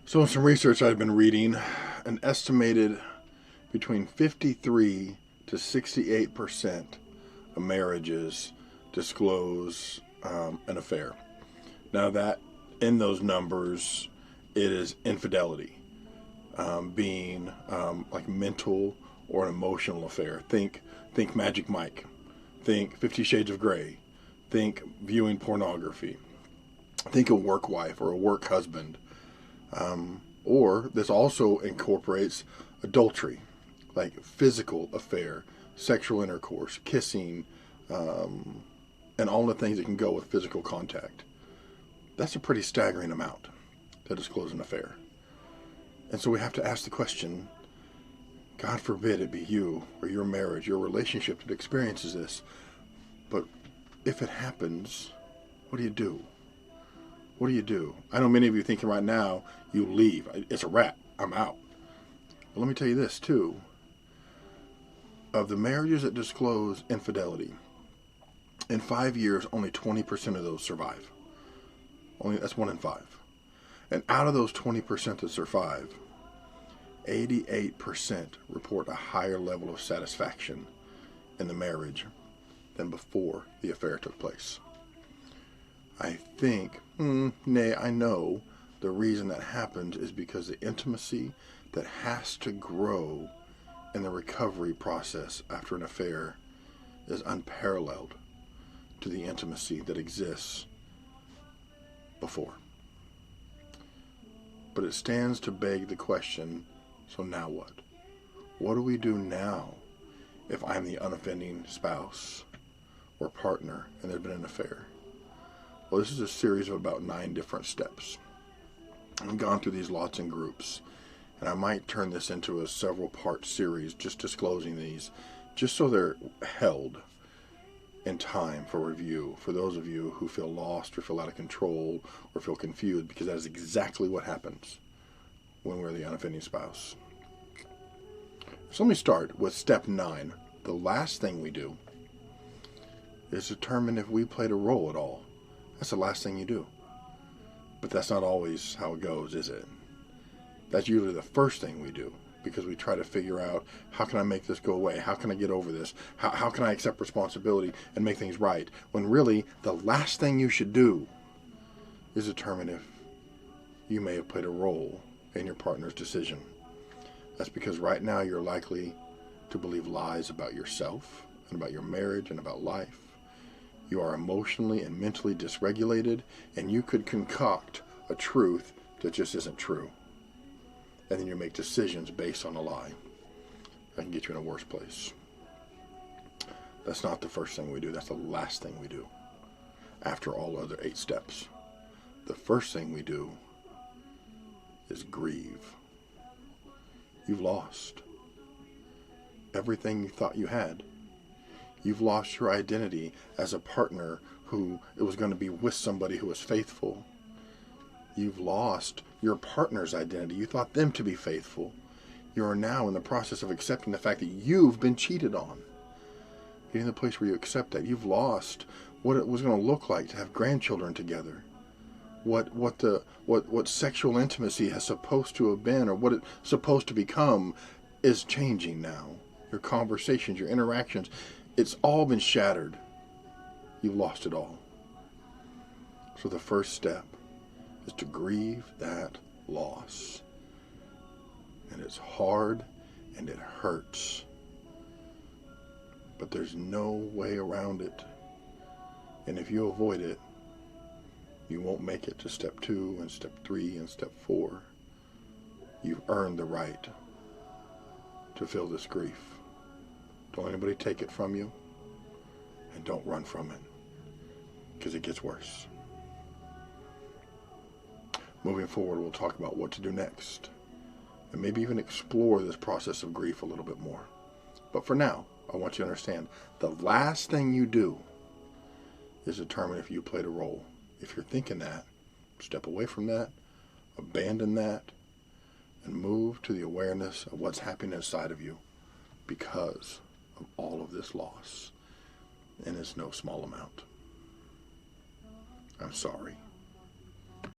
So, in some research I've been reading, an estimated between 53 to 68% of marriages disclose an affair. Now, that in those numbers, it is infidelity, being like mental or an emotional affair. Think Magic Mike, think 50 Shades of Grey, think viewing pornography, think a work wife or a work husband. Or this also incorporates adultery, like physical affair, sexual intercourse, kissing, and all the things that can go with physical contact. That's a pretty staggering amount to disclose an affair. And so we have to ask the question, God forbid it be you or your marriage, your relationship that experiences this. But if it happens, what do you do? What do you do? I know many of you are thinking right now, you leave. It's a wrap. I'm out. But let me tell you this too. Of the marriages that disclose infidelity, in 5 years, only 20% of those survive. That's 1 in 5. And out of those 20% that survive, 88% report a higher level of satisfaction in the marriage than before the affair took place. I think, I know the reason that happens is because the intimacy that has to grow in the recovery process after an affair is unparalleled to the intimacy that exists before. But it stands to beg the question, so now what? What do we do now if I'm the unoffending spouse or partner and there's been an affair? Well, this is a series of about 9 different steps. I've gone through these lots in groups, and I might turn this into a several-part series just disclosing these, just so they're held in time for review for those of you who feel lost or feel out of control or feel confused, because that is exactly what happens when we're the unoffending spouse. So let me start with step 9. The last thing we do is determine if we played a role at all. That's the last thing you do. But that's not always how it goes, is it? That's usually the first thing we do, because we try to figure out, how can I make this go away? How can I get over this? How can I accept responsibility and make things right? When really, the last thing you should do is determine if you may have played a role in your partner's decision. That's because right now you're likely to believe lies about yourself and about your marriage and about life. You are emotionally and mentally dysregulated, and you could concoct a truth that just isn't true. And then you make decisions based on a lie that can get you in a worse place. That's not the first thing we do. That's the last thing we do after all other 8 steps. The first thing we do is grieve. You've lost everything you thought you had. You've lost your identity as a partner who it was going to be with somebody who was faithful. You've lost your partner's identity. You thought them to be faithful. You are now in the process of accepting the fact that you've been cheated on. Getting to the place where you accept that. You've lost what it was going to look like to have grandchildren together. What sexual intimacy has supposed to have been, or what it's supposed to become, is changing now. Your conversations, your interactions, it's all been shattered. You've lost it all. So the first step is to grieve that loss. And it's hard and it hurts. But there's no way around it. And if you avoid it, you won't make it to step 2 and step 3 and step 4. You've earned the right to feel this grief. Don't anybody take it from you, and don't run from it, because it gets worse. Moving forward, we'll talk about what to do next, and maybe even explore this process of grief a little bit more. But for now, I want you to understand, the last thing you do is determine if you played a role. If you're thinking that, step away from that, abandon that, and move to the awareness of what's happening inside of you because of all of this loss. And it's no small amount. I'm sorry.